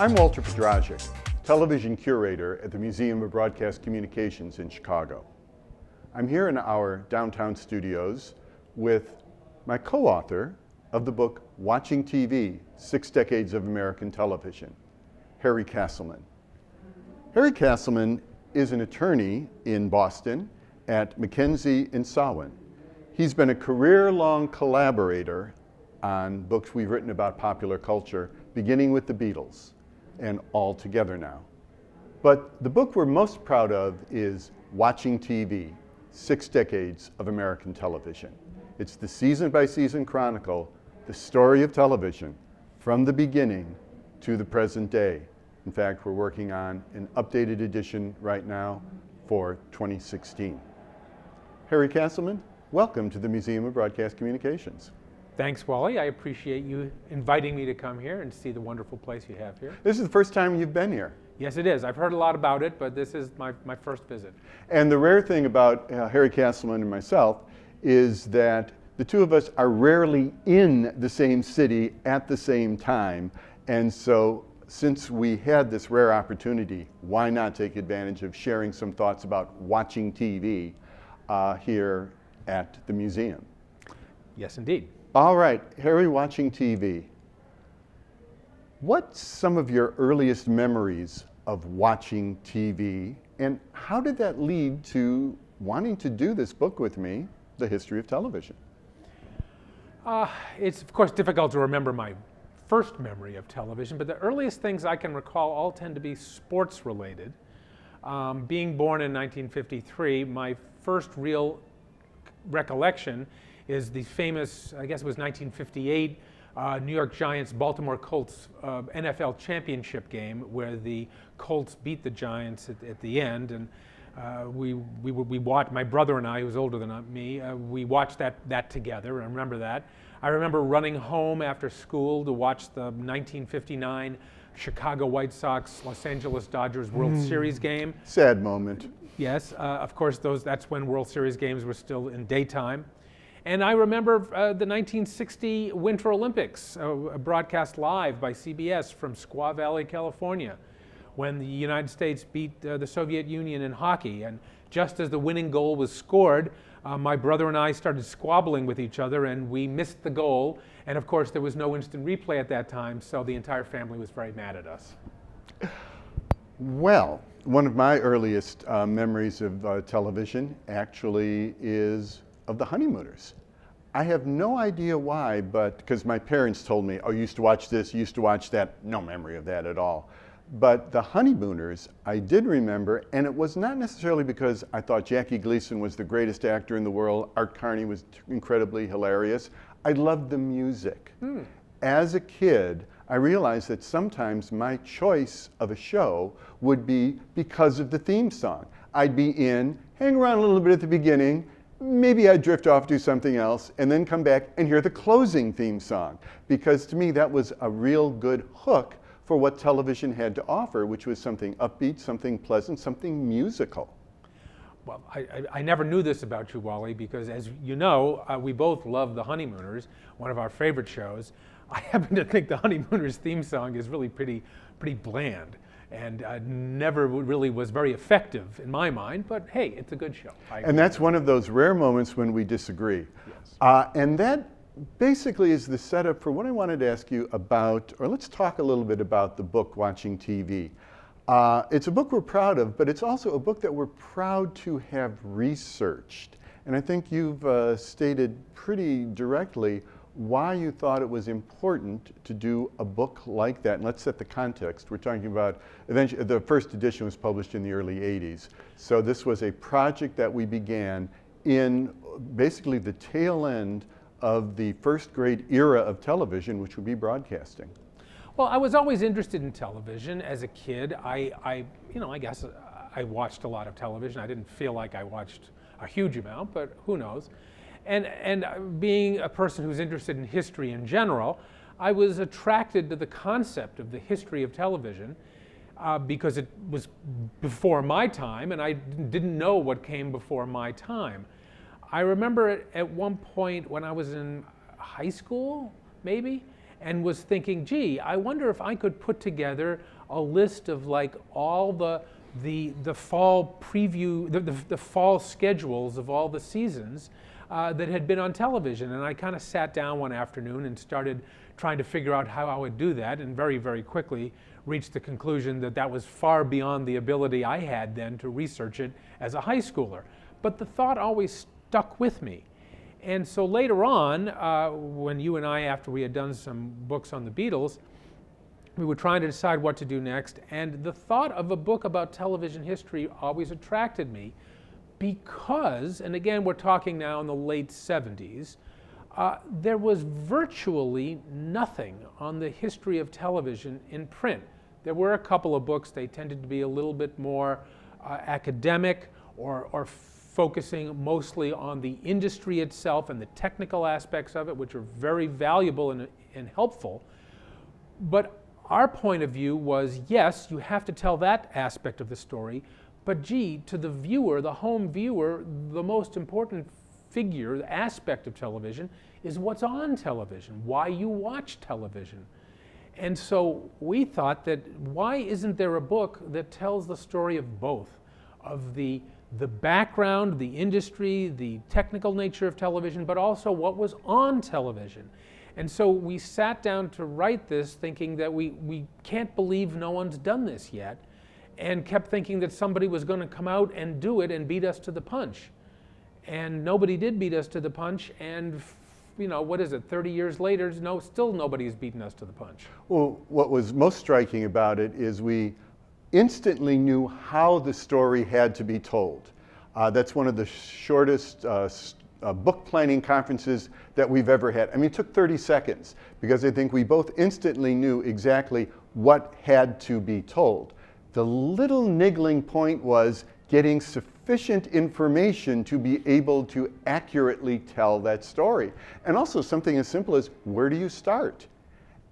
I'm Walter Podrazik, television curator at the Museum of Broadcast Communications in Chicago. I'm here in our downtown studios with my co-author of the book Watching TV, 6 Decades of American Television, Harry Castleman. Harry Castleman is an attorney in Boston at McKenzie & Sawin. He's been a career-long collaborator on books we've written about popular culture, beginning with the Beatles and all together now. But the book we're most proud of is Watching TV, 6 Decades of American Television. It's the season-by-season chronicle, the story of television from the beginning to the present day. In fact, we're working on an updated edition right now for 2016. Harry Castleman, welcome to the Museum of Broadcast Communications. Thanks, Wally. I appreciate you inviting me to come here and see the wonderful place you have here. This is the first time you've been here. Yes, it is. I've heard a lot about it, but this is my first visit. And the rare thing about Harry Castleman and myself is that the two of us are rarely in the same city at the same time. And so since we had this rare opportunity, why not take advantage of sharing some thoughts about watching TV here at the museum? Yes, indeed. All right, Harry, watching TV. What's some of your earliest memories of watching TV, and how did that lead to wanting to do this book with me, The History of Television? It's, of course, difficult to remember my first memory of television, but the earliest things I can recall all tend to be sports related. Being born in 1953, my first real recollection is the famous, I guess it was 1958, New York Giants Baltimore Colts NFL championship game, where the Colts beat the Giants at the end, and we watched, my brother and I, who was older than me, we watched that together. I remember that. I remember running home after school to watch the 1959 Chicago White Sox Los Angeles Dodgers World Series game. Sad moment. Yes, of course, that's when World Series games were still in daytime. And I remember the 1960 Winter Olympics, broadcast live by CBS from Squaw Valley, California, when the United States beat the Soviet Union in hockey. And just as the winning goal was scored, my brother and I started squabbling with each other, and we missed the goal. And of course, there was no instant replay at that time, so the entire family was very mad at us. Well, one of my earliest memories of television actually is of the Honeymooners. I have no idea why, but because my parents told me, oh, you used to watch this, you used to watch that. No memory of that at all. But the Honeymooners, I did remember, and it was not necessarily because I thought Jackie Gleason was the greatest actor in the world. Art Carney was incredibly hilarious. I loved the music. As a kid, I realized that sometimes my choice of a show would be because of the theme song. I'd be in, hang around a little bit at the beginning, maybe I'd drift off, do something else, and then come back and hear the closing theme song. Because to me, that was a real good hook for what television had to offer, which was something upbeat, something pleasant, something musical. Well, I never knew this about you, Wally, because as you know, we both love The Honeymooners, one of our favorite shows. I happen to think The Honeymooners theme song is really pretty bland, and never really was very effective in my mind, but hey, it's a good show. And that's one of those rare moments when we disagree. Yes. And that basically is the setup for what I wanted to ask you about, or let's talk a little bit about the book, Watching TV. It's a book we're proud of, but it's also a book that we're proud to have researched. And I think you've stated pretty directly why you thought it was important to do a book like that. And let's set the context. We're talking about, eventually, the first edition was published in the early 80s. So this was a project that we began in basically the tail end of the first great era of television, which would be broadcasting. Well, I was always interested in television as a kid. I guess I watched a lot of television. I didn't feel like I watched a huge amount, but who knows? And being a person who's interested in history in general, I was attracted to the concept of the history of television because it was before my time, and I didn't know what came before my time. I remember at one point when I was in high school, maybe, and was thinking, gee, I wonder if I could put together a list of like all the fall preview, the fall schedules of all the seasons that had been on television. And I kind of sat down one afternoon and started trying to figure out how I would do that, and very, very quickly reached the conclusion that that was far beyond the ability I had then to research it as a high schooler. But the thought always stuck with me. And so later on, when you and I, after we had done some books on the Beatles, we were trying to decide what to do next, and the thought of a book about television history always attracted me because, and again we're talking now in the late 70s, there was virtually nothing on the history of television in print. There were a couple of books. They tended to be a little bit more academic or focusing mostly on the industry itself and the technical aspects of it, which are very valuable and helpful. But our point of view was, yes, you have to tell that aspect of the story, but gee, to the viewer, the home viewer, the most important figure, the aspect of television is what's on television, why you watch television. And so we thought that why isn't there a book that tells the story of both, of the background, the industry, the technical nature of television, but also what was on television. And so we sat down to write this thinking that we can't believe no one's done this yet, and kept thinking that somebody was going to come out and do it and beat us to the punch. And nobody did beat us to the punch, and you know, what is it, 30 years later, still nobody's beaten us to the punch. Well, what was most striking about it is we instantly knew how the story had to be told. That's one of the shortest book planning conferences that we've ever had. I mean, it took 30 seconds because I think we both instantly knew exactly what had to be told. The little niggling point was getting sufficient information to be able to accurately tell that story. And also something as simple as, where do you start?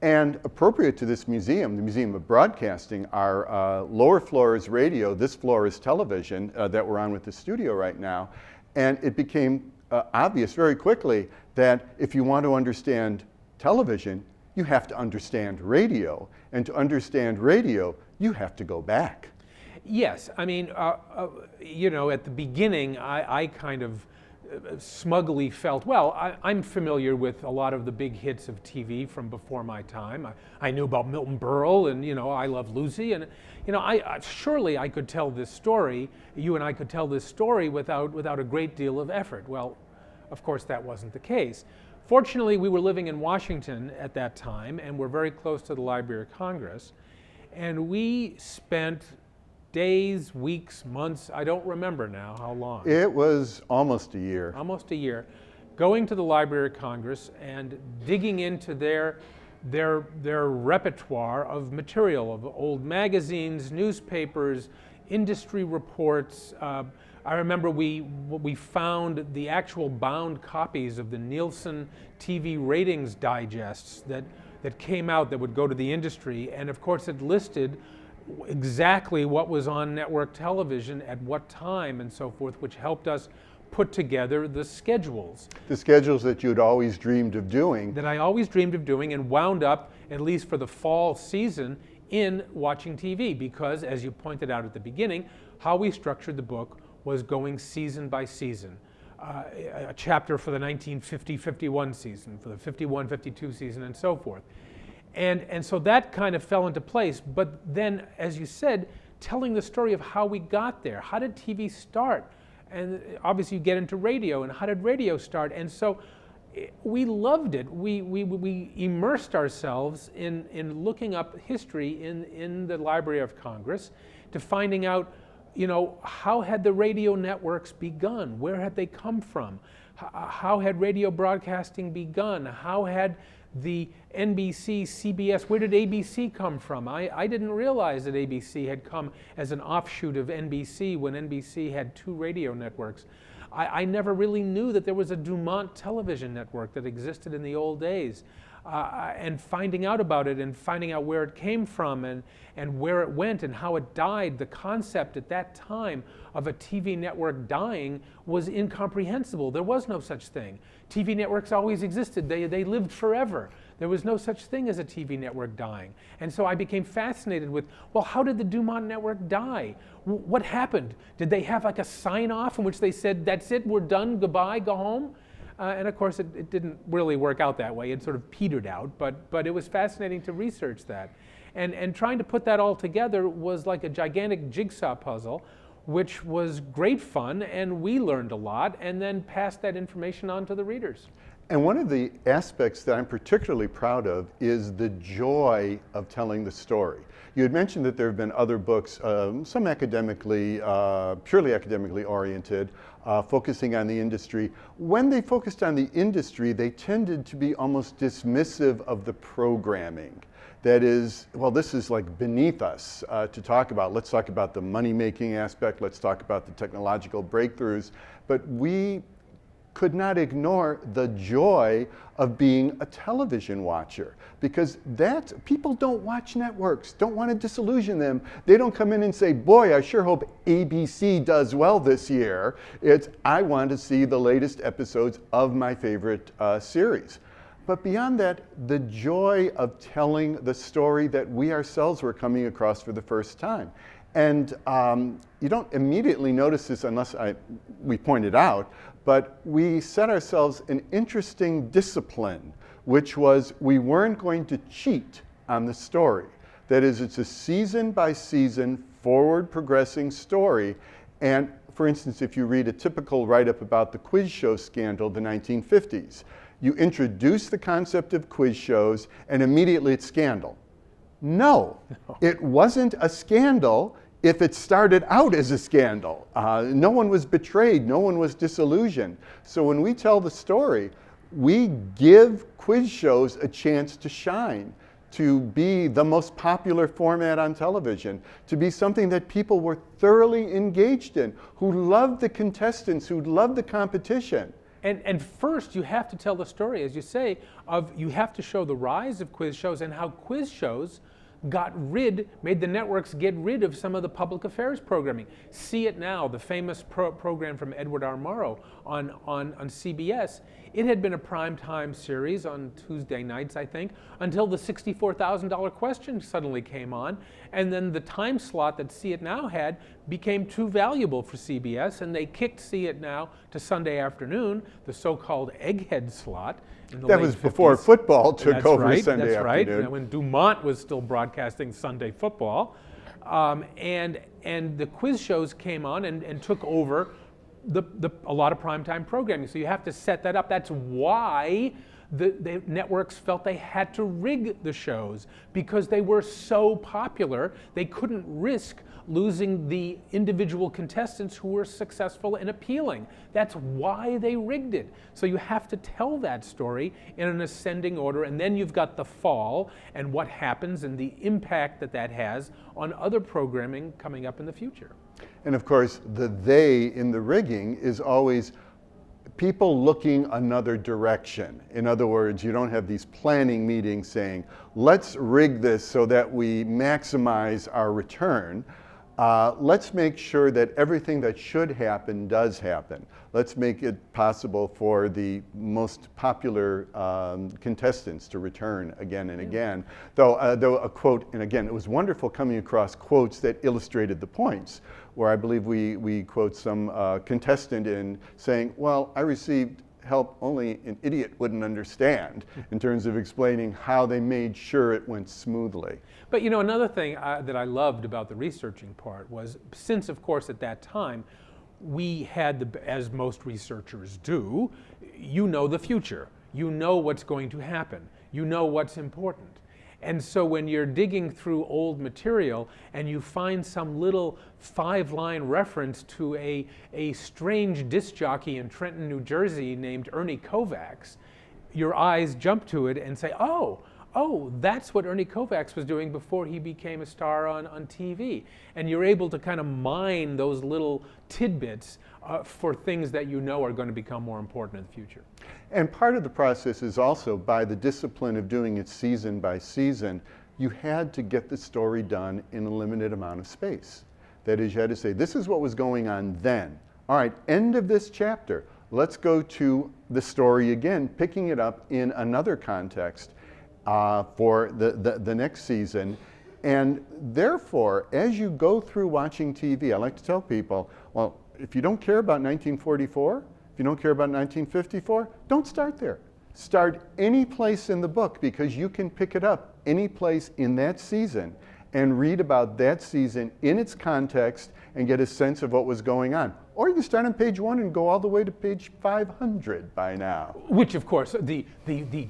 And appropriate to this museum, the Museum of Broadcasting, our lower floor is radio, this floor is television that we're on with the studio right now. And it became obvious very quickly that if you want to understand television, you have to understand radio. And to understand radio, you have to go back. Yes, I mean, you know, at the beginning, I kind of smugly felt, well, I'm familiar with a lot of the big hits of TV from before my time. I knew about Milton Berle and, you know, I Love Lucy. And, you know, surely I could tell this story, you and I could tell this story without a great deal of effort. Well, of course, that wasn't the case. Fortunately, we were living in Washington at that time, and we're very close to the Library of Congress. And we spent days, weeks, months, I don't remember now how long. It was almost a year. Almost a year, going to the Library of Congress and digging into their repertoire of material, of old magazines, newspapers, industry reports. I remember we found the actual bound copies of the Nielsen TV ratings digests that came out that would go to the industry, and of course it listed exactly what was on network television at what time and so forth, which helped us put together the schedules. The schedules that you'd always dreamed of doing. That I always dreamed of doing, and wound up, at least for the fall season, in watching TV, because as you pointed out at the beginning, how we structured the book was going season by season. A chapter for the 1950-51 season, for the 51-52 season, and so forth. And so that kind of fell into place. But then, as you said, telling the story of how we got there. How did TV start? And obviously you get into radio, and how did radio start? And so we loved it. We immersed ourselves in looking up history in the Library of Congress, to finding out, you know, how had the radio networks begun? Where had they come from? How had radio broadcasting begun? How had the NBC, CBS, where did ABC come from? I didn't realize that ABC had come as an offshoot of NBC when NBC had two radio networks. I never really knew that there was a Dumont television network that existed in the old days. And finding out about it and finding out where it came from and where it went and how it died, the concept at that time of a TV network dying was incomprehensible. There was no such thing. TV networks always existed. They lived forever. There was no such thing as a TV network dying. And so I became fascinated with, well, how did the Dumont network die? What happened? Did they have like a sign-off in which they said, that's it, we're done, goodbye, go home? And of course, it didn't really work out that way. It sort of petered out, but it was fascinating to research that. And trying to put that all together was like a gigantic jigsaw puzzle, which was great fun, and we learned a lot, and then passed that information on to the readers. And one of the aspects that I'm particularly proud of is the joy of telling the story. You had mentioned that there have been other books, some academically, purely academically oriented, focusing on the industry. When they focused on the industry, they tended to be almost dismissive of the programming. That is, well, this is like beneath us to talk about. Let's talk about the money-making aspect. Let's talk about the technological breakthroughs. But we could not ignore the joy of being a television watcher, because people don't watch networks, don't want to disillusion them. They don't come in and say, boy, I sure hope ABC does well this year. It's, I want to see the latest episodes of my favorite series. But beyond that, the joy of telling the story that we ourselves were coming across for the first time. And you don't immediately notice this unless we point it out, but we set ourselves an interesting discipline, which was we weren't going to cheat on the story. That is, it's a season by season, forward progressing story. And for instance, if you read a typical write-up about the quiz show scandal of the 1950s, you introduce the concept of quiz shows and immediately it's scandal. No, it wasn't a scandal if it started out as a scandal. No one was betrayed, no one was disillusioned. So when we tell the story, we give quiz shows a chance to shine, to be the most popular format on television, to be something that people were thoroughly engaged in, who loved the contestants, who loved the competition. And first, you have to tell the story, as you say, you have to show the rise of quiz shows and how quiz shows made the networks get rid of some of the public affairs programming. See It Now, the famous program from Edward R. Murrow on CBS, it had been a primetime series on Tuesday nights, I think, until the $64,000 question suddenly came on, and then the time slot that See It Now had became too valuable for CBS, and they kicked See It Now to Sunday afternoon, the so-called egghead slot. That was before football took over Sunday afternoon. That's right, when Dumont was still broadcasting Sunday football. And the quiz shows came on and took over a lot of primetime programming. So you have to set that up. That's why the networks felt they had to rig the shows, because they were so popular, they couldn't risk losing the individual contestants who were successful and appealing. That's why they rigged it. So you have to tell that story in an ascending order, and then you've got the fall and what happens and the impact that has on other programming coming up in the future. And of course, the they in the rigging is always people looking another direction. In other words, you don't have these planning meetings saying, let's rig this so that we maximize our return. Let's make sure that everything that should happen does happen. Let's make it possible for the most popular contestants to return again and again. Though a quote, and again, it was wonderful coming across quotes that illustrated the points, where I believe we quote some contestant in saying, well, I received help only an idiot wouldn't understand, in terms of explaining how they made sure it went smoothly. But you know, another thing that I loved about the researching part was, since of course at that time we had, as most researchers do, you know the future, you know what's going to happen, you know what's important. And so when you're digging through old material and you find some little 5-line reference to a strange disc jockey in Trenton, New Jersey named Ernie Kovacs, your eyes jump to it and say, oh, that's what Ernie Kovacs was doing before he became a star on TV. And you're able to kind of mine those little tidbits for things that you know are going to become more important in the future. And part of the process is also, by the discipline of doing it season by season, you had to get the story done in a limited amount of space. That is, you had to say, this is what was going on then. All right, end of this chapter. Let's go to the story again, picking it up in another context. for the next season. And therefore, as you go through watching TV, I like to tell people, well, if you don't care about 1944, if you don't care about 1954, don't start there. Start any place in the book, because you can pick it up any place in that season and read about that season in its context and get a sense of what was going on. Or you can start on page 1 and go all the way to page 500 by now. Which, of course, the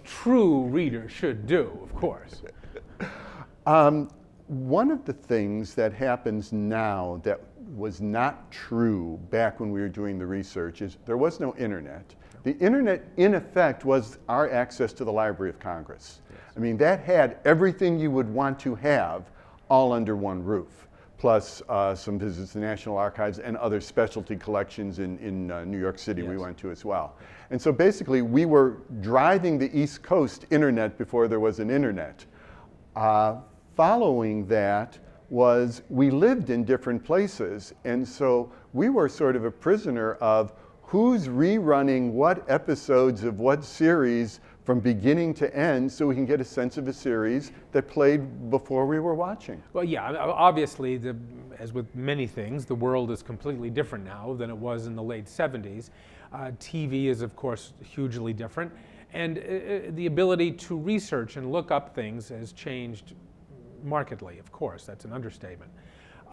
true reader should do, of course. One of the things that happens now that was not true back when we were doing the research is there was no internet. The internet, in effect, was our access to the Library of Congress. Yes. I mean, that had everything you would want to have all under one roof, plus some visits to the National Archives and other specialty collections in New York City. Yes. We went to as well. And so basically, we were driving the East Coast internet before there was an internet. Following that was we lived in different places, and so we were sort of a prisoner of who's rerunning what episodes of what series from beginning to end, so we can get a sense of a series that played before we were watching. Well, yeah, obviously, as with many things, the world is completely different now than it was in the late 70s. TV is, of course, hugely different, and the ability to research and look up things has changed markedly, of course. That's an understatement.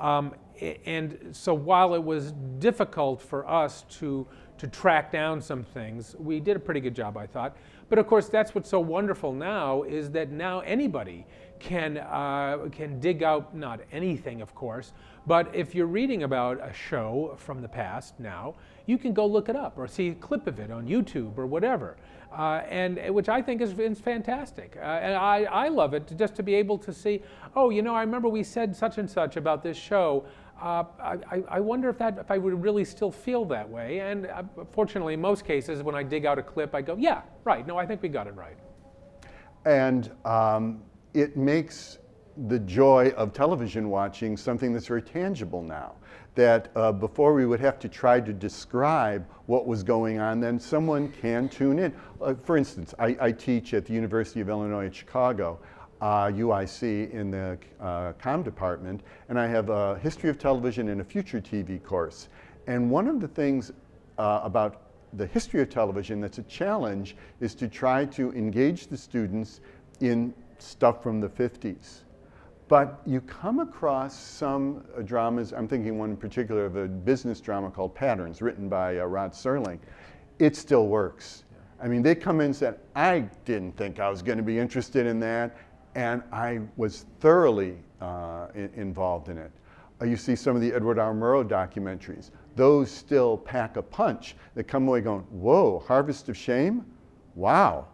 And so while it was difficult for us to track down some things, we did a pretty good job, I thought. But of course, that's what's so wonderful now, is that now anybody can dig out, not anything, of course, but if you're reading about a show from the past now, you can go look it up or see a clip of it on YouTube or whatever, and which I think is fantastic. And I love it just to be able to see, oh, you know, I remember we said such and such about this show. I wonder if I would really still feel that way. And fortunately, in most cases, when I dig out a clip, I go, yeah, right. No, I think we got it right. And it makes the joy of television watching something that's very tangible now. That before we would have to try to describe what was going on, then someone can tune in. For instance, I teach at the University of Illinois at Chicago, UIC, in the comm department, and I have a history of television and a future TV course. And one of the things about the history of television that's a challenge is to try to engage the students in stuff from the 50s. But you come across some dramas, I'm thinking one in particular of a business drama called Patterns, written by Rod Serling. It still works. I mean, they come in and said, I didn't think I was going to be interested in that, and I was thoroughly involved in it. You see some of the Edward R. Murrow documentaries. Those still pack a punch. They come away going, whoa, Harvest of Shame? Wow.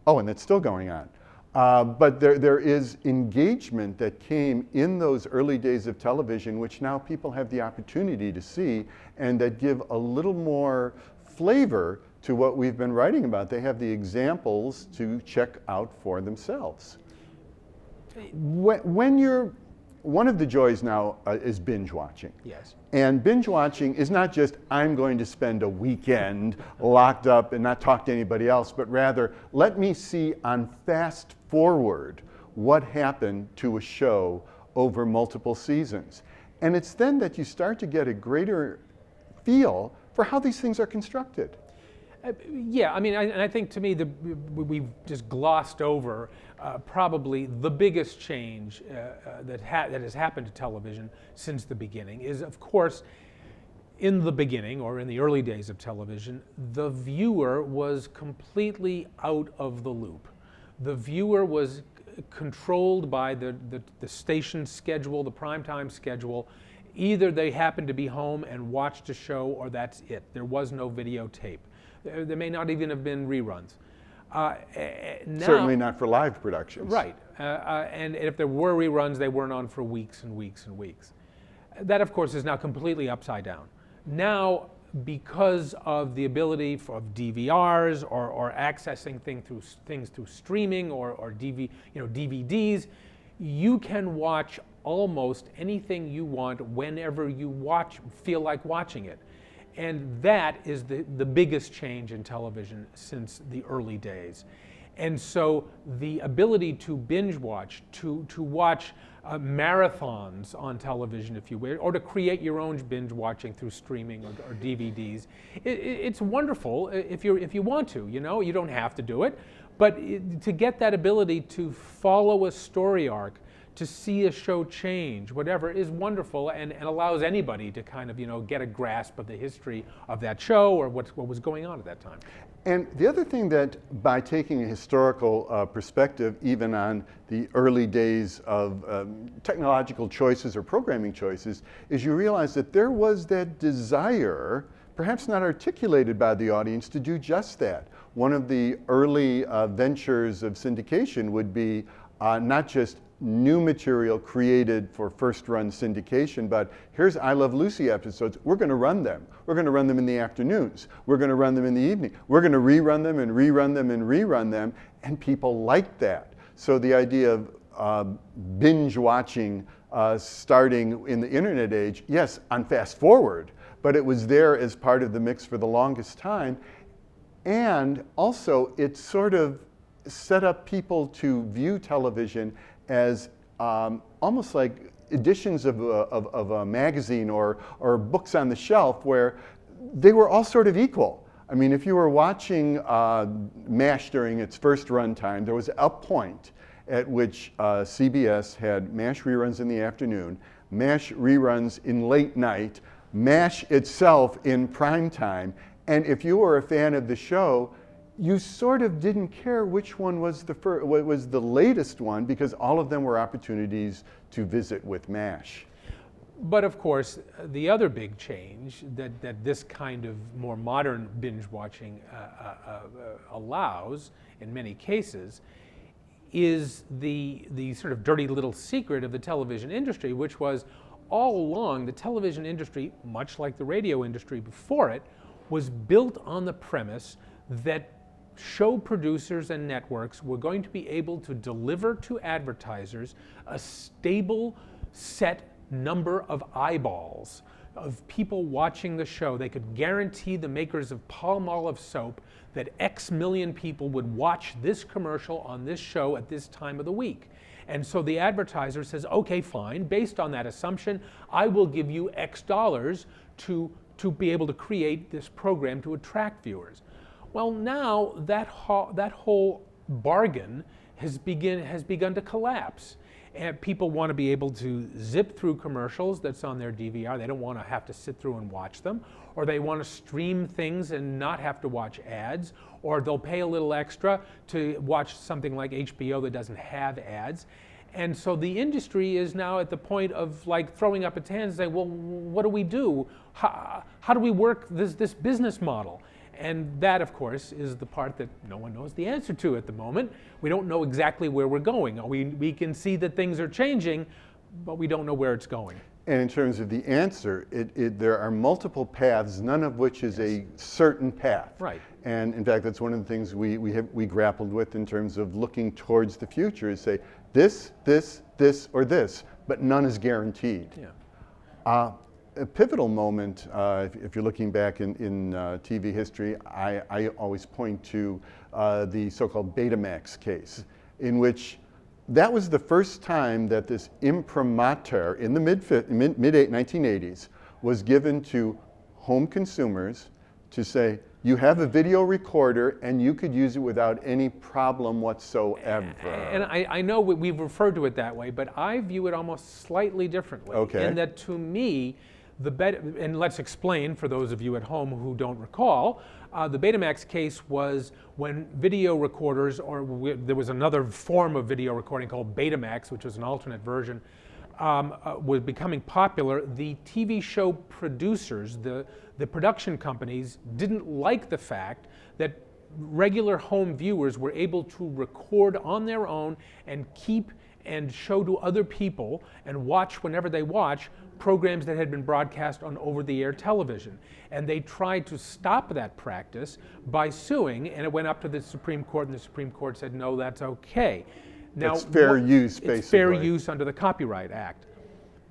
Oh, and that's still going on. But there is engagement that came in those early days of television, which now people have the opportunity to see, and that give a little more flavor to what we've been writing about. They have the examples to check out for themselves. One of the joys now is binge watching. Yes. And binge watching is not just, I'm going to spend a weekend locked up and not talk to anybody else, but rather, let me see on fast forward what happened to a show over multiple seasons. And it's then that you start to get a greater feel for how these things are constructed. Yeah, I mean, I think to me, we've just glossed over probably the biggest change that has happened to television since the beginning is, of course, in the beginning, or in the early days of television, the viewer was completely out of the loop. The viewer was controlled by the station schedule, the primetime schedule. Either they happened to be home and watched a show, or that's it. There was no videotape. There may not even have been reruns. Now, certainly not for live productions. Right. And if there were reruns, they weren't on for weeks and weeks and weeks. That, of course, is now completely upside down. Now, because of the ability of DVRs or accessing things through streaming or DVDs, you can watch almost anything you want whenever you feel like watching it. And that is the biggest change in television since the early days. And so the ability to binge watch, to watch marathons on television, if you will, or to create your own binge watching through streaming or DVDs, it's wonderful if you want to. You don't have to do it, but to get that ability to follow a story arc, to see a show change, whatever, is wonderful and allows anybody to kind of get a grasp of the history of that show or what was going on at that time. And the other thing that by taking a historical perspective, even on the early days of technological choices or programming choices, is you realize that there was that desire, perhaps not articulated by the audience, to do just that. One of the early ventures of syndication would be not just new material created for first-run syndication, but here's I Love Lucy episodes. We're going to run them. We're going to run them in the afternoons. We're going to run them in the evening. We're going to rerun them and rerun them and rerun them, and people like that. So the idea of binge watching starting in the internet age, yes, on fast forward, but it was there as part of the mix for the longest time. And also it sort of set up people to view television as almost like editions of a magazine or books on the shelf where they were all sort of equal. I mean, if you were watching MASH during its first run time, there was a point at which CBS had MASH reruns in the afternoon, MASH reruns in late night, MASH itself in prime time, and if you were a fan of the show, you sort of didn't care which one was the latest one, because all of them were opportunities to visit with MASH. But of course, the other big change that this kind of more modern binge watching allows, in many cases, is the sort of dirty little secret of the television industry, which was all along the television industry, much like the radio industry before it, was built on the premise that show producers and networks were going to be able to deliver to advertisers a stable set number of eyeballs, of people watching the show. They could guarantee the makers of Palmolive soap that X million people would watch this commercial on this show at this time of the week. And so the advertiser says, okay, fine, based on that assumption, I will give you X dollars to be able to create this program to attract viewers. Well, now that whole bargain has begun to collapse. And people want to be able to zip through commercials that's on their DVR. They don't want to have to sit through and watch them. Or they want to stream things and not have to watch ads. Or they'll pay a little extra to watch something like HBO that doesn't have ads. And so the industry is now at the point of like throwing up its hands and saying, well, what do we do? How do we work this business model? And that, of course, is the part that no one knows the answer to at the moment. We don't know exactly where we're going. We can see that things are changing, but we don't know where it's going. And in terms of the answer, there are multiple paths, none of which is a certain path. Right. And in fact, that's one of the things we grappled with in terms of looking towards the future, is say this, or this, but none is guaranteed. Yeah. A pivotal moment, if you're looking back in TV history, I always point to the so-called Betamax case, in which that was the first time that this imprimatur in the mid-1980s was given to home consumers to say, you have a video recorder and you could use it without any problem whatsoever. And I know we've referred to it that way, but I view it almost slightly differently. Okay. In that, to me, and let's explain for those of you at home who don't recall, the Betamax case was when video recorders, there was another form of video recording called Betamax, which was an alternate version, was becoming popular. The TV show producers, the production companies, didn't like the fact that regular home viewers were able to record on their own and keep and show to other people and watch whenever they watch programs that had been broadcast on over-the-air television. And they tried to stop that practice by suing, and it went up to the Supreme Court, and the Supreme Court said, no, that's okay. Now, it's fair use, basically. It's fair use under the Copyright Act.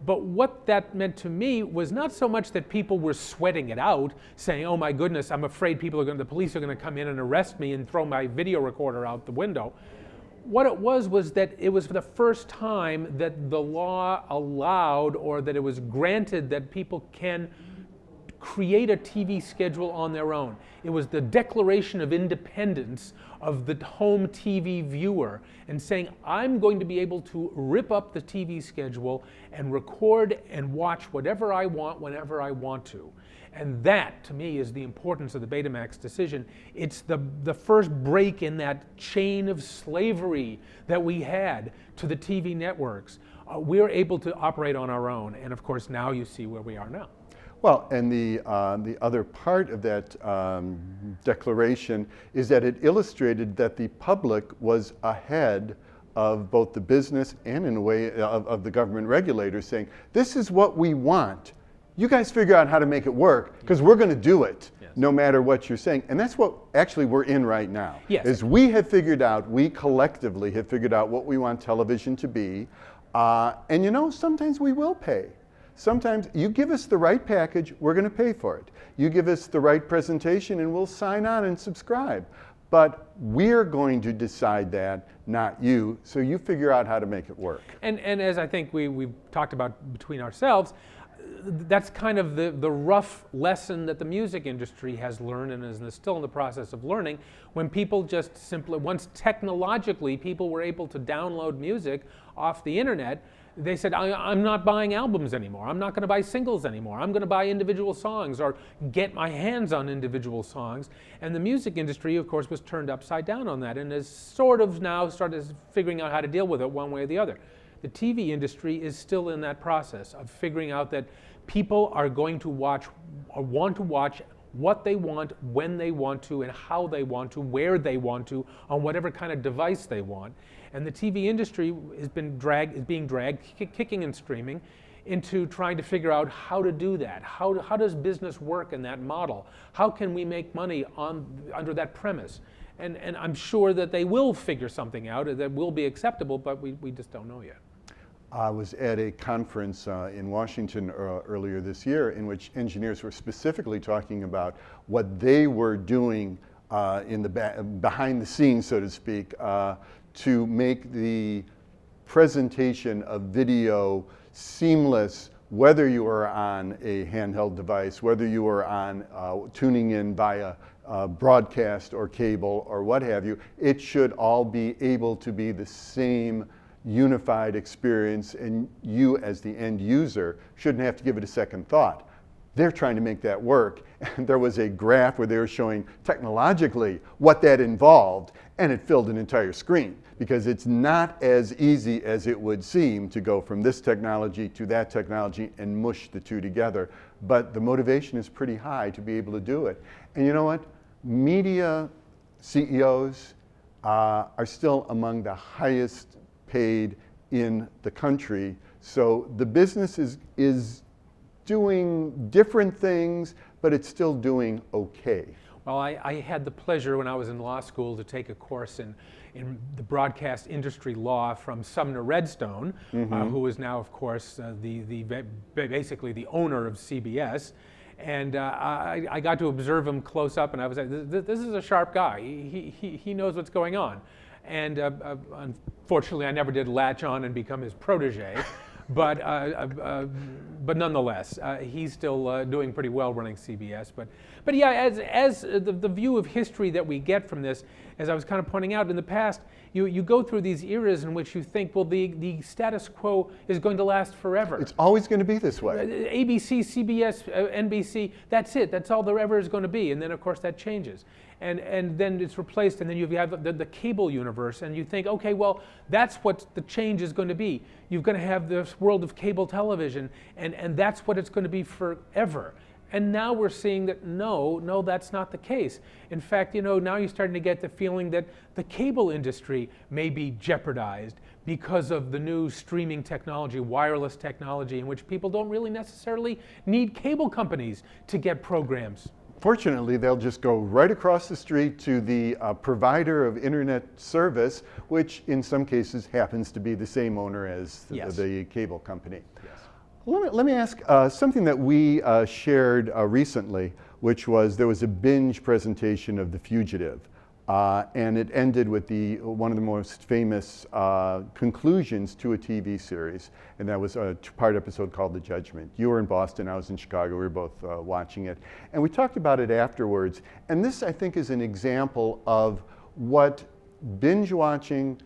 But what that meant to me was not so much that people were sweating it out, saying, oh my goodness, I'm afraid the police are going to come in and arrest me and throw my video recorder out the window. What it was that it was for the first time that the law allowed, or that it was granted, that people can create a TV schedule on their own. It was the declaration of independence of the home TV viewer, and saying, I'm going to be able to rip up the TV schedule and record and watch whatever I want whenever I want to. And that, to me, is the importance of the Betamax decision. It's the first break in that chain of slavery that we had to the TV networks. We are able to operate on our own, and of course now you see where we are now. Well, and the other part of that declaration is that it illustrated that the public was ahead of both the business and, in a way, of the government regulators, saying, this is what we want. You guys figure out how to make it work, because we're going to do it, no matter what you're saying. And that's what actually we're in right now. Yes. Is we collectively have figured out what we want television to be. And you know, sometimes we will pay. Sometimes you give us the right package, we're going to pay for it. You give us the right presentation and we'll sign on and subscribe. But we're going to decide that, not you. So you figure out how to make it work. And as I think we've talked about between ourselves, that's kind of the rough lesson that the music industry has learned and is still in the process of learning, when people just simply, once technologically people were able to download music off the internet, they said, I'm not buying albums anymore. I'm not going to buy singles anymore. I'm going to buy individual songs or get my hands on individual songs. And the music industry, of course, was turned upside down on that and is sort of now started figuring out how to deal with it one way or the other. The TV industry is still in that process of figuring out that people are going to watch or want to watch what they want, when they want to, and how they want to, where they want to, on whatever kind of device they want. And the TV industry is being dragged, kicking and screaming, into trying to figure out how to do that. How does business work in that model? How can we make money under that premise? And I'm sure that they will figure something out that will be acceptable, but we just don't know yet. I was at a conference in Washington earlier this year in which engineers were specifically talking about what they were doing in the behind the scenes, so to speak, to make the presentation of video seamless, whether you are on a handheld device, whether you are on tuning in via broadcast or cable or what have you. It should all be able to be the same unified experience, and you as the end user shouldn't have to give it a second thought. They're trying to make that work, and there was a graph where they were showing technologically what that involved, and it filled an entire screen, because it's not as easy as it would seem to go from this technology to that technology and mush the two together. But the motivation is pretty high to be able to do it. And you know what? Media CEOs are still among the highest paid in the country. So the business is doing different things, but it's still doing okay. Well, I had the pleasure when I was in law school to take a course in the broadcast industry law from Sumner Redstone, who is now, of course, basically the owner of CBS. And I got to observe him close up, and I was like, this is a sharp guy. He knows what's going on. And unfortunately, I never did latch on and become his protege. But nonetheless, he's still doing pretty well running CBS. But yeah, as the view of history that we get from this, as I was kind of pointing out in the past, you go through these eras in which you think, well, the status quo is going to last forever. It's always going to be this way. ABC, CBS, NBC, that's it. That's all there ever is going to be. And then, of course, that changes. And then it's replaced, and then you have the cable universe, and you think, okay, well, that's what the change is going to be. You're going to have this world of cable television, and that's what it's going to be forever. And now we're seeing that no, that's not the case. In fact, now you're starting to get the feeling that the cable industry may be jeopardized because of the new streaming technology, wireless technology, in which people don't really necessarily need cable companies to get programs. Fortunately, they'll just go right across the street to the provider of internet service, which in some cases happens to be the same owner as the cable company. Yes. Let me ask something that we shared recently, which was there was a binge presentation of The Fugitive. And it ended with one of the most famous conclusions to a TV series, and that was a two-part episode called The Judgment. You were in Boston, I was in Chicago, we were both watching it. And we talked about it afterwards, and this, I think, is an example of what binge watching,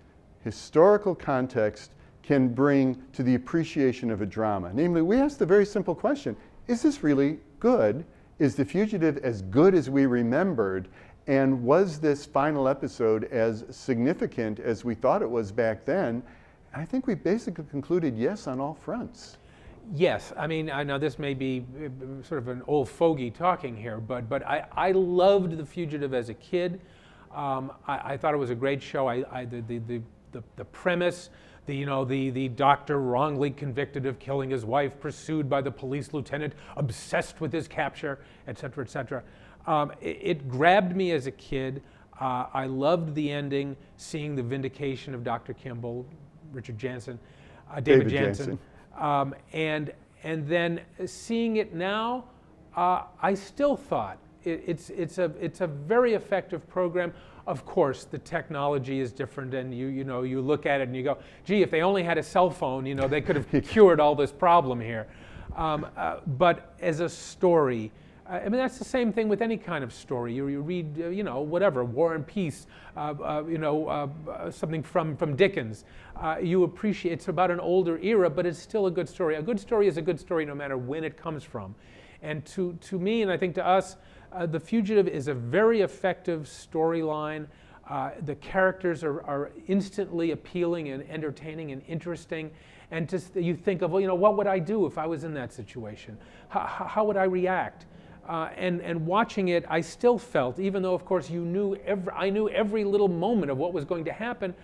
historical context, can bring to the appreciation of a drama. Namely, we asked the very simple question, is this really good? Is The Fugitive as good as we remembered? And was this final episode as significant as we thought it was back then? I think we basically concluded yes on all fronts. Yes, I mean, I know this may be sort of an old fogey talking here, but I loved The Fugitive as a kid. I thought it was a great show. The premise, the doctor wrongly convicted of killing his wife, pursued by the police lieutenant, obsessed with his capture, et cetera, et cetera. It grabbed me as a kid. I loved the ending, seeing the vindication of Dr. Kimball, Richard Jansen, David Jansen. And then seeing it now, I still thought it's a very effective program. Of course, the technology is different, and you look at it and you go, gee, if they only had a cell phone, they could have cured all this problem here. But as a story, I mean, that's the same thing with any kind of story. You read, whatever, War and Peace, something from Dickens. You appreciate, it's about an older era, but it's still a good story. A good story is a good story no matter when it comes from. And to me, and I think to us, The Fugitive is a very effective storyline. The characters are instantly appealing and entertaining and interesting. And just you think of, what would I do if I was in that situation? How would I react? And watching it, I still felt, even though, of course, I knew every little moment of what was going to happen,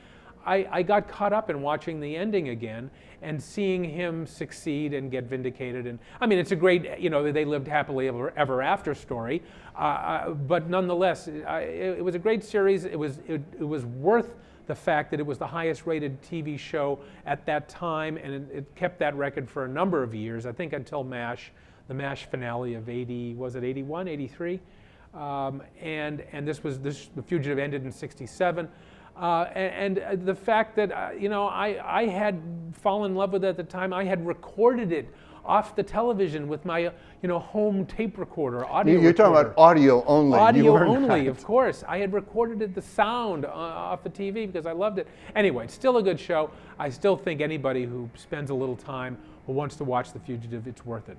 I got caught up in watching the ending again and seeing him succeed and get vindicated. And I mean, it's a great, they lived happily ever after story. But nonetheless, it was a great series. It was worth the fact that it was the highest rated TV show at that time, and it kept that record for a number of years, I think until MASH. The MASH finale of 81, 83? And The Fugitive ended in 67. And the fact that, I had fallen in love with it at the time. I had recorded it off the television with my, home tape recorder, audio You're talking about audio only. Audio only, of course. I had recorded it, the sound off the TV because I loved it. Anyway, it's still a good show. I still think anybody who spends a little time or wants to watch The Fugitive, it's worth it.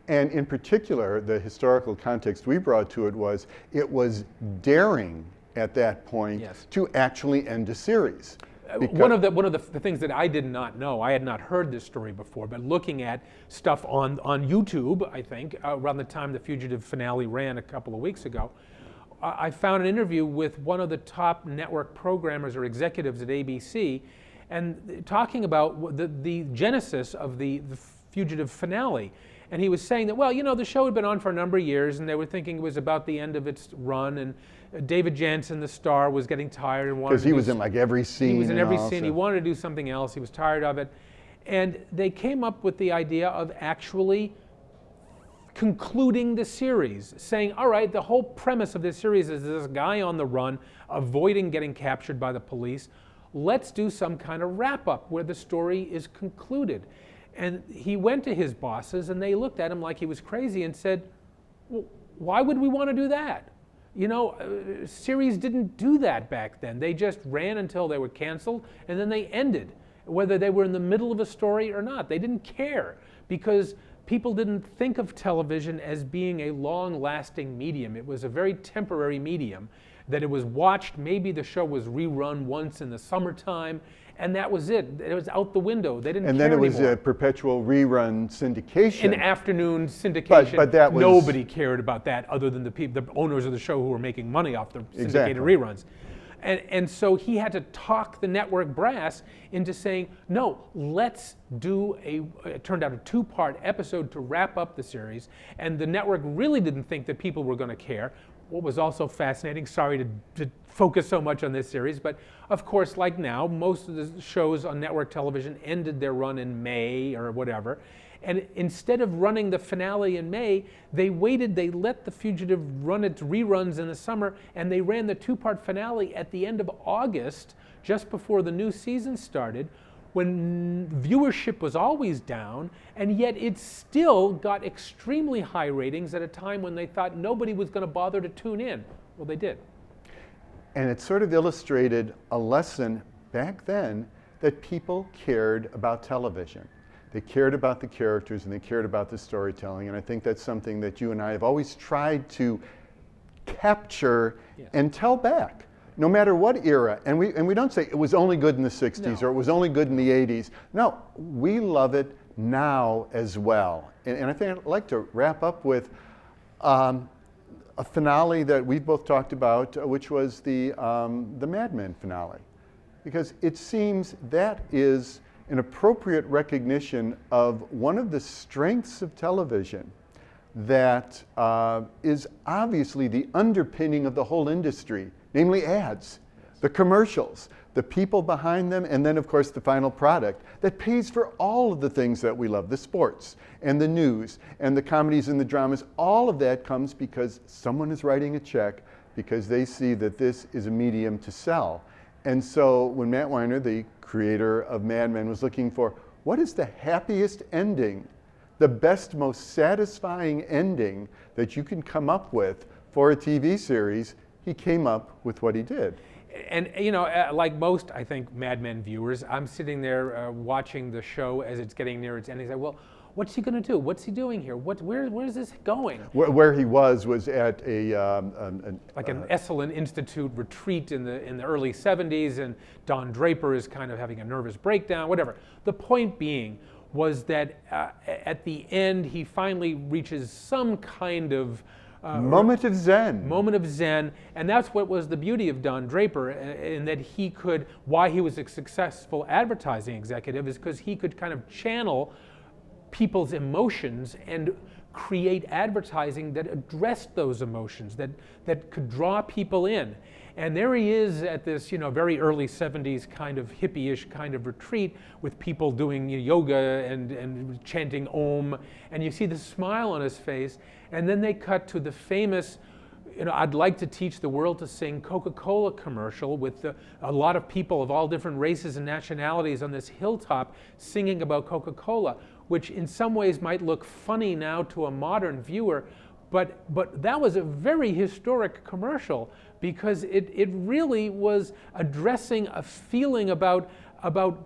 And in particular, the historical context we brought to it was daring at that point to actually end a series. One of the things that I did not know, I had not heard this story before, but looking at stuff on YouTube, I think, around the time The Fugitive finale ran a couple of weeks ago, I found an interview with one of the top network programmers or executives at ABC, and talking about the genesis of the Fugitive finale. And he was saying that, the show had been on for a number of years, and they were thinking it was about the end of its run, and David Jansen, the star, was getting tired and wanted to... Because he was in like every scene. He was in every scene. He wanted to do something else. He was tired of it. And they came up with the idea of actually concluding the series, saying, all right, the whole premise of this series is this guy on the run, avoiding getting captured by the police. Let's do some kind of wrap-up where the story is concluded. And he went to his bosses, and they looked at him like he was crazy and said, well, why would we want to do that? Series didn't do that back then. They just ran until they were canceled, and then they ended, whether they were in the middle of a story or not. They didn't care because people didn't think of television as being a long-lasting medium. It was a very temporary medium, that it was watched. Maybe the show was rerun once in the summertime, and that was it. It was out the window. They didn't care anymore. And then it was a perpetual rerun syndication. An afternoon syndication. But that was... Nobody cared about that other than the owners of the show who were making money off the syndicated reruns. And so he had to talk the network brass into saying, no, let's do it turned out a 2-part episode to wrap up the series. And the network really didn't think that people were going to care. What was also fascinating, sorry to focus so much on this series, but of course, like now, most of the shows on network television ended their run in May or whatever. And instead of running the finale in May, they waited, they let The Fugitive run its reruns in the summer, and they ran the two-part finale at the end of August, just before the new season started, when viewership was always down, and yet it still got extremely high ratings at a time when they thought nobody was going to bother to tune in. Well, they did. And it sort of illustrated a lesson back then that people cared about television. They cared about the characters and they cared about the storytelling, and I think that's something that you and I have always tried to capture and tell back, no matter what era. And we don't say it was only good in the 60s or it was only good in the 80s. No, we love it now as well. And I think I'd like to wrap up with a finale that we've both talked about, which was the Mad Men finale. Because it seems that is an appropriate recognition of one of the strengths of television that is obviously the underpinning of the whole industry, namely ads, the commercials, the people behind them, and then of course the final product that pays for all of the things that we love, the sports and the news and the comedies and the dramas. All of that comes because someone is writing a check because they see that this is a medium to sell. And so when Matt Weiner, the creator of Mad Men, was looking for what is the happiest ending, the best, most satisfying ending that you can come up with for a TV series, he came up with what he did. And you know, like most, I think, Mad Men viewers, I'm sitting there watching the show as it's getting near its end. He's like, well, what's he going to do? What's he doing here? Where is this going? Where he was at a like an Esalen Institute retreat in the early 70s, and Don Draper is kind of having a nervous breakdown, whatever. The point being was that at the end, he finally reaches some kind of moment of zen. Moment of zen, and that's what was the beauty of Don Draper, in that he could, why he was a successful advertising executive, is because he could kind of channel people's emotions and create advertising that addressed those emotions, that could draw people in. And there he is at this, very early 70s kind of hippie-ish kind of retreat with people doing yoga and chanting Om, and you see the smile on his face, and then they cut to the famous, I'd like to teach the world to sing Coca-Cola commercial with a lot of people of all different races and nationalities on this hilltop singing about Coca-Cola, which in some ways might look funny now to a modern viewer, but that was a very historic commercial because it really was addressing a feeling about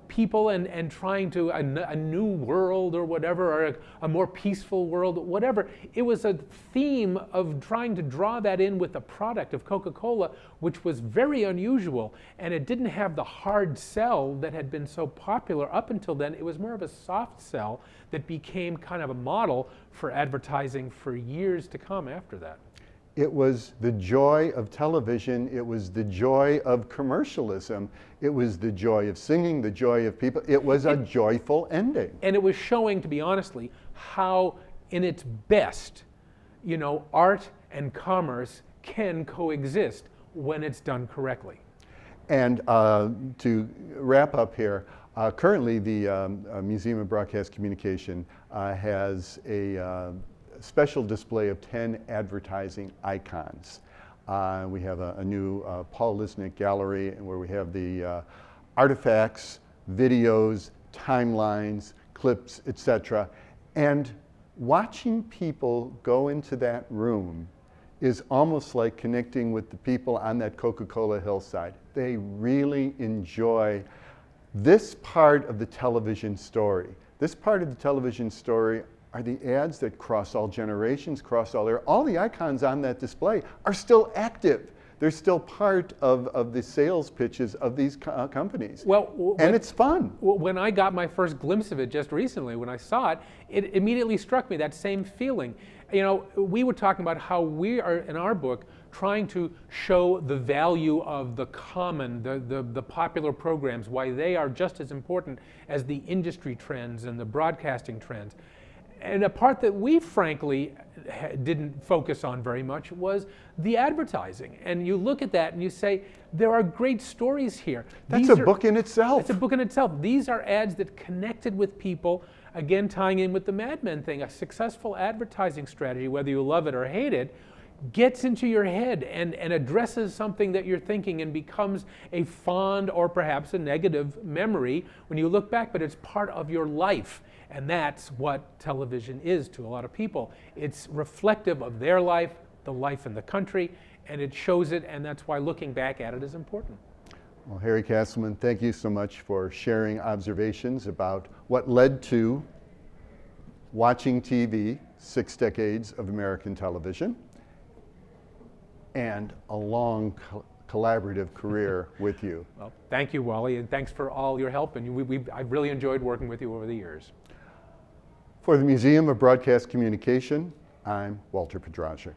people and trying to a new world or whatever, or a more peaceful world, whatever. It was a theme of trying to draw that in with the product of Coca-Cola, which was very unusual, and it didn't have the hard sell that had been so popular up until then. It was more of a soft sell that became kind of a model for advertising for years to come after that. It was the joy of television. It was the joy of commercialism. It was the joy of singing, the joy of people. It was a joyful ending. And it was showing, to be honestly, how in its best, art and commerce can coexist when it's done correctly. And to wrap up here, currently the Museum of Broadcast Communication has a special display of 10 advertising icons. We have a new Paul Lisnick gallery where we have the artifacts, videos, timelines, clips, etc. And watching people go into that room is almost like connecting with the people on that Coca-Cola hillside. They really enjoy this part of the television story. This part of the television story are the ads that cross all generations, cross all eras. All the icons on that display are still active. They're still part of the sales pitches of these companies. And it's fun. When I got my first glimpse of it just recently, when I saw it, it immediately struck me, that same feeling. We were talking about how we are, in our book, trying to show the value of the common, the popular programs, why they are just as important as the industry trends and the broadcasting trends. And a part that we frankly didn't focus on very much was the advertising. And you look at that and you say, there are great stories here. That's a book in itself. It's a book in itself. These are ads that connected with people. again tying in with the Mad Men thing, a successful advertising strategy, whether you love it or hate it, gets into your head and addresses something that you're thinking and becomes a fond or perhaps a negative memory when you look back, but it's part of your life. And that's what television is to a lot of people. It's reflective of their life, the life in the country, and it shows it, and that's why looking back at it is important. Well, Harry Castleman, thank you so much for sharing observations about what led to watching TV, 6 decades of American television, and a long collaborative career with you. Well, thank you, Wally, and thanks for all your help, and I've really enjoyed working with you over the years. For the Museum of Broadcast Communication, I'm Walter Podrazik.